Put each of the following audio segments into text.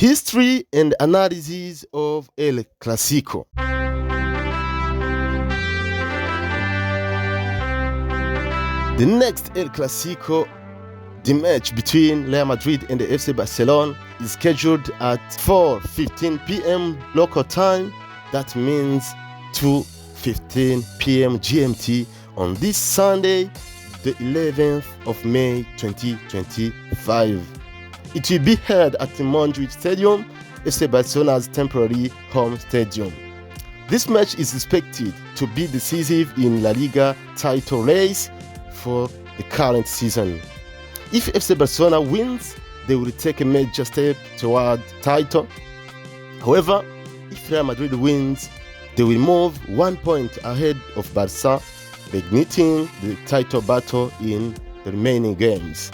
History and analysis of El Clasico. The next El Clasico, the match between Real Madrid and the FC Barcelona, is scheduled at 4:15 p.m. local time. That means 2:15 p.m. GMT on this Sunday, the 11th of May 2025. It will be held at the Montjuic Stadium, FC Barcelona's temporary home stadium. This match is expected to be decisive in La Liga title race for the current season. If FC Barcelona wins, they will take a major step toward title. However, if Real Madrid wins, they will move 1 point ahead of Barca, igniting the title battle in the remaining games.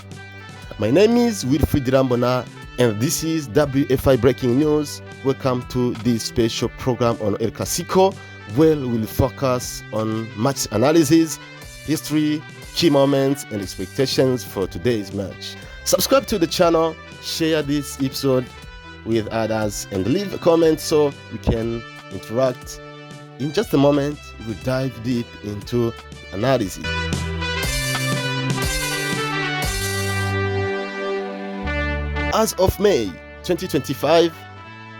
My name is Wilfried Rambona, and this is WFI Breaking News. Welcome to this special program on El Clasico, where we'll focus on match analysis, history, key moments, and expectations for today's match. Subscribe to the channel, share this episode with others, and leave a comment so we can interact. In just a moment, we'll dive deep into analysis. As of May 2025,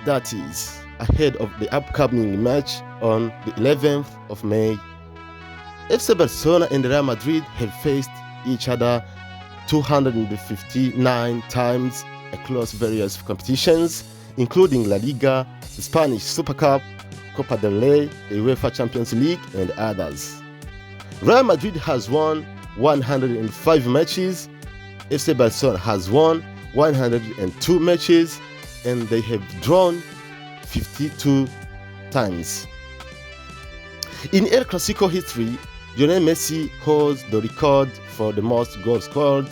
that is ahead of the upcoming match on the 11th of May, FC Barcelona and Real Madrid have faced each other 259 times across various competitions, including La Liga, the Spanish Super Cup, Copa del Rey, the UEFA Champions League, and others. Real Madrid has won 105 matches, FC Barcelona has won 102 matches, and they have drawn 52 times. In El Clasico history, Lionel Messi holds the record for the most goals scored,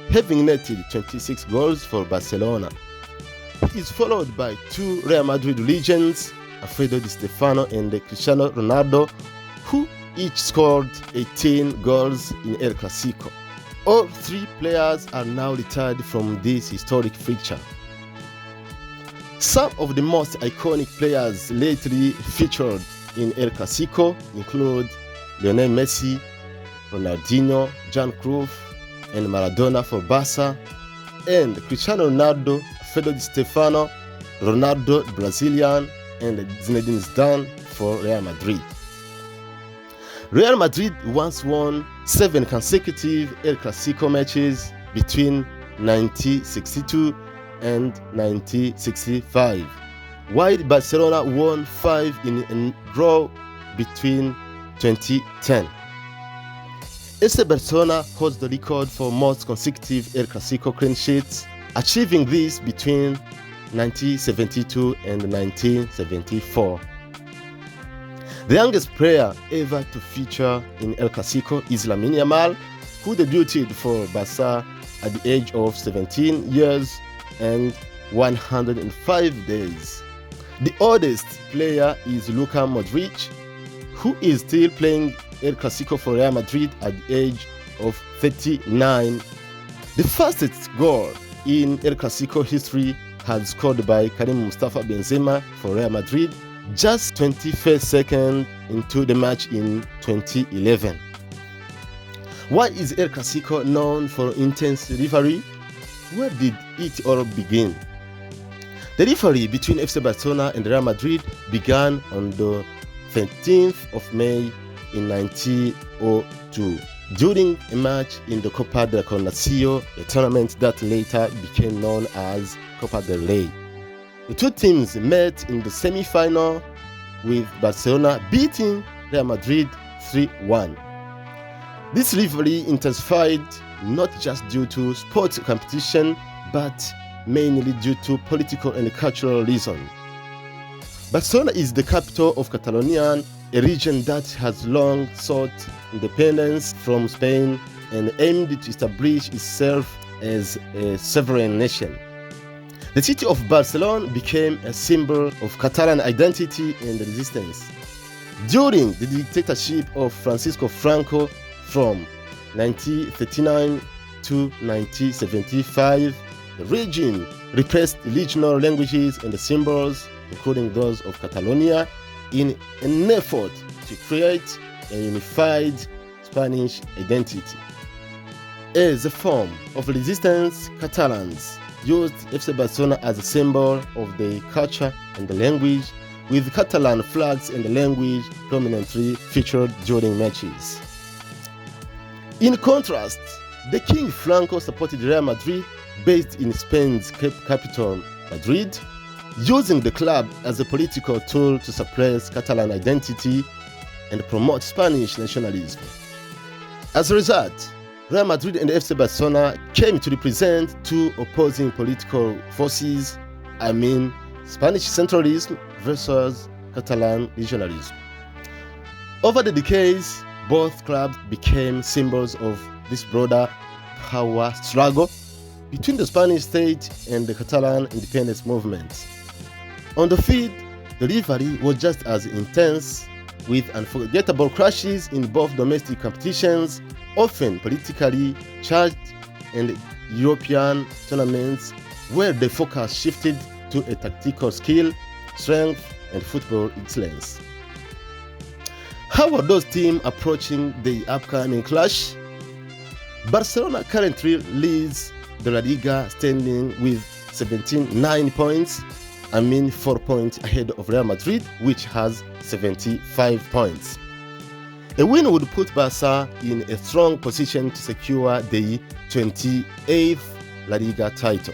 having netted 26 goals for Barcelona. He is followed by two Real Madrid legends, Alfredo Di Stefano and Cristiano Ronaldo, who each scored 18 goals in El Clasico. All three players are now retired from this historic fixture. Some of the most iconic players lately featured in El Clasico include Lionel Messi, Ronaldinho, Johan Cruyff, and Maradona for Barca, and Cristiano Ronaldo, Alfredo Di Stefano, Ronaldo Brazilian, and Zinedine Zidane for Real Madrid. Real Madrid once won 7 consecutive El Clasico matches between 1962 and 1965, while Barcelona won 5 in a row between 2010. FC Barcelona holds the record for most consecutive El Clasico clean sheets, achieving this between 1972 and 1974. The youngest player ever to feature in El Clasico is Lamine Yamal, who debuted for Barca at the age of 17 years and 105 days. The oldest player is Luka Modric, who is still playing El Clasico for Real Madrid at the age of 39. The fastest goal in El Clasico history had scored by Karim Mustafa Benzema for Real Madrid just 21st seconds into the match in 2011. Why is El Clasico known for intense rivalry? Where did it all begin? The rivalry between FC Barcelona and Real Madrid began on the 13th of May in 1902 during a match in the Copa del Rey, a tournament that later became known as Copa del Rey. The two teams met in the semi-final, with Barcelona beating Real Madrid 3-1. This rivalry intensified not just due to sports competition, but mainly due to political and cultural reasons. Barcelona is the capital of Catalonia, a region that has long sought independence from Spain and aimed to establish itself as a sovereign nation. The city of Barcelona became a symbol of Catalan identity and resistance. During the dictatorship of Francisco Franco from 1939 to 1975, the regime replaced regional languages and symbols, including those of Catalonia, in an effort to create a unified Spanish identity. As a form of resistance, Catalans used FC Barcelona as a symbol of their culture and the language, with Catalan flags and the language prominently featured during matches. In contrast, the King Franco supported Real Madrid, based in Spain's capital, Madrid, using the club as a political tool to suppress Catalan identity and promote Spanish nationalism. As a result, Real Madrid and FC Barcelona came to represent two opposing political forces, Spanish centralism versus Catalan regionalism. Over the decades, both clubs became symbols of this broader power struggle between the Spanish state and the Catalan independence movement. On the field, the rivalry was just as intense, with unforgettable clashes in both domestic competitions, often politically charged, and European tournaments where the focus shifted to a tactical skill, strength, and football excellence. How are those teams approaching the upcoming clash? Barcelona currently leads the La Liga, standing with 79 points, 4 points ahead of Real Madrid, which has 75 points. A win would put Barca in a strong position to secure the 28th La Liga title.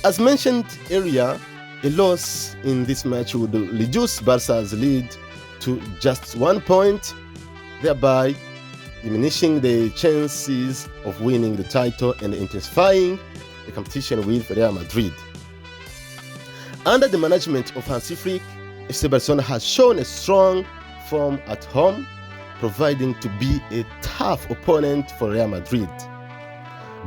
As mentioned earlier, a loss in this match would reduce Barca's lead to just 1 point, thereby diminishing the chances of winning the title and intensifying the competition with Real Madrid. Under the management of Hansi Flick, FC Barcelona has shown a strong form at home, proving to be a tough opponent for Real Madrid.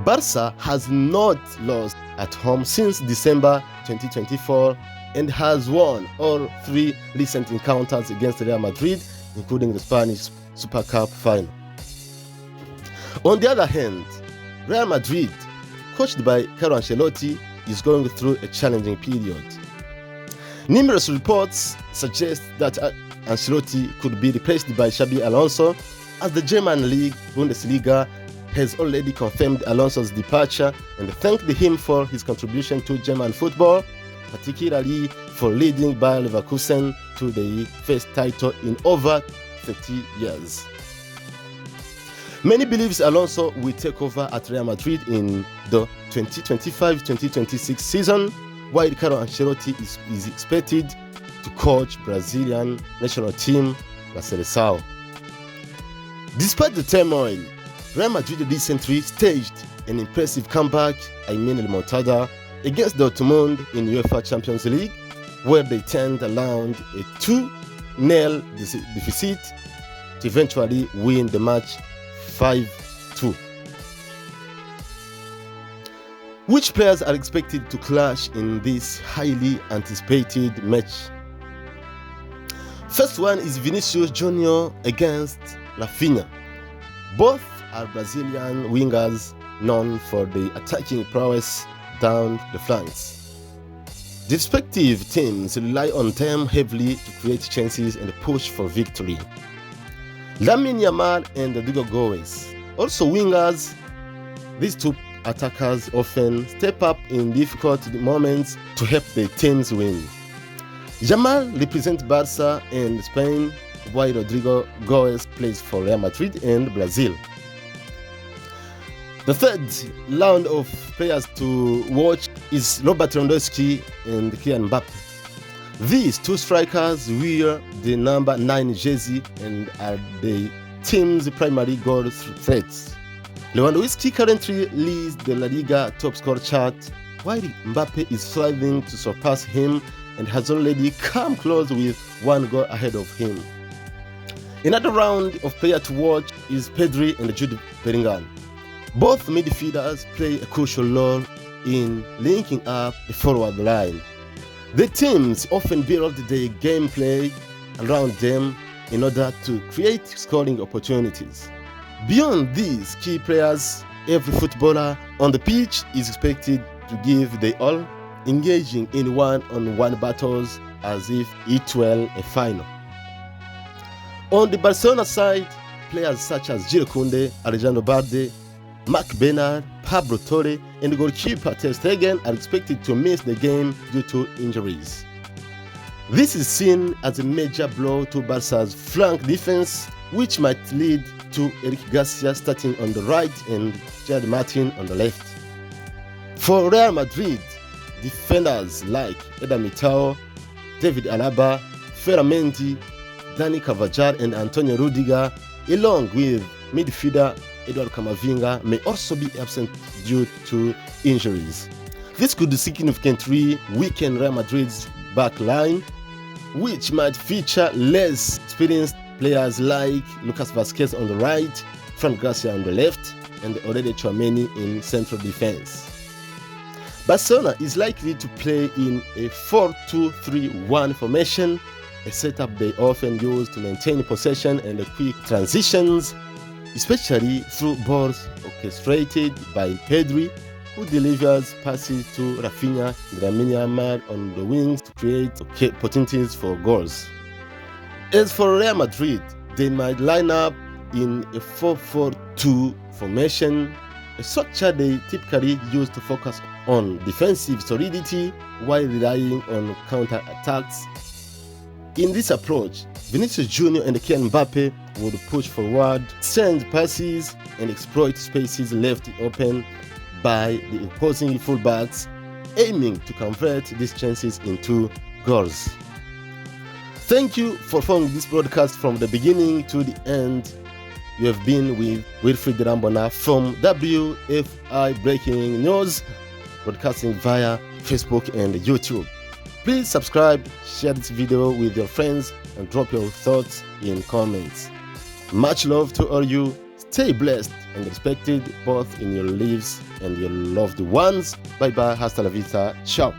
Barca has not lost at home since December 2024 and has won all 3 recent encounters against Real Madrid, including the Spanish Super Cup final. On the other hand, Real Madrid, coached by Carlo Ancelotti, is going through a challenging period. Numerous reports suggest that Ancelotti could be replaced by Xabi Alonso, as the German league Bundesliga has already confirmed Alonso's departure and thanked him for his contribution to German football, particularly for leading Bayer Leverkusen to the first title in over 30 years. Many believe Alonso will take over at Real Madrid in the 2025-2026 season, while Carlo Ancelotti is expected to coach Brazilian national team La Seleção. Despite the turmoil, Real Madrid recently staged an impressive comeback, remontada, against Dortmund in UEFA Champions League, where they turned around a 2-0 deficit to eventually win the match 5-2. Which players are expected to clash in this highly anticipated match? First one is Vinicius Junior against Rafinha. Both are Brazilian wingers known for their attacking prowess down the flanks. The respective teams rely on them heavily to create chances and push for victory. Lamine Yamal and Rodrigo Goes, also wingers, these two attackers often step up in difficult moments to help their teams win. Yamal represents Barca and Spain, while Rodrigo Goes plays for Real Madrid and Brazil. The third round of players to watch is Robert Lewandowski and Kylian Mbappe. These two strikers wear the number 9 jersey and are the team's primary goal threats. Lewandowski currently leads the La Liga top scorer chart, while Mbappe is striving to surpass him and has already come close with 1 goal ahead of him. Another round of players to watch is Pedri and Jude Bellingham. Both midfielders play a crucial role in linking up the forward line. The teams often build their gameplay around them in order to create scoring opportunities. Beyond these key players, every footballer on the pitch is expected to give their all, engaging in one-on-one battles as if it were a final. On the Barcelona side, players such as Jules Koundé, Alejandro Balde, Marc Bernard, Pablo Torre, and goalkeeper Ter Stegen are expected to miss the game due to injuries. This is seen as a major blow to Barca's flank defense, which might lead to Eric Garcia starting on the right and Gerard Martin on the left. For Real Madrid, defenders like Eder Militao, David Alaba, Ferran Mendy, Dani Carvajal, and Antonio Rudiger, along with midfielder Eduardo Camavinga, may also be absent due to injuries. This could significantly weaken Real Madrid's back line, which might feature less experienced players like Lucas Vazquez on the right, Fran Garcia on the left, and already Tchouaméni in central defense. Barcelona is likely to play in a 4-2-3-1 formation, a setup they often use to maintain possession and quick transitions, especially through balls orchestrated by Pedri, who delivers passes to Rafinha and Lamine Yamal on the wings to create opportunities for goals. As for Real Madrid, they might line up in a 4-4-2 formation, a structure they typically use to focus on defensive solidity while relying on counter-attacks. In this approach, Vinicius Jr. and Kylian Mbappe would push forward, send passes, and exploit spaces left open by the opposing fullbacks, aiming to convert these chances into goals. Thank you for following this broadcast from the beginning to the end. You have been with Wilfried Rambona from WFI Breaking News, broadcasting via Facebook and YouTube. Please subscribe, share this video with your friends, and drop your thoughts in comments. Much love to all you. Stay blessed and respected both in your lives and your loved ones. Bye bye, hasta la vista, ciao.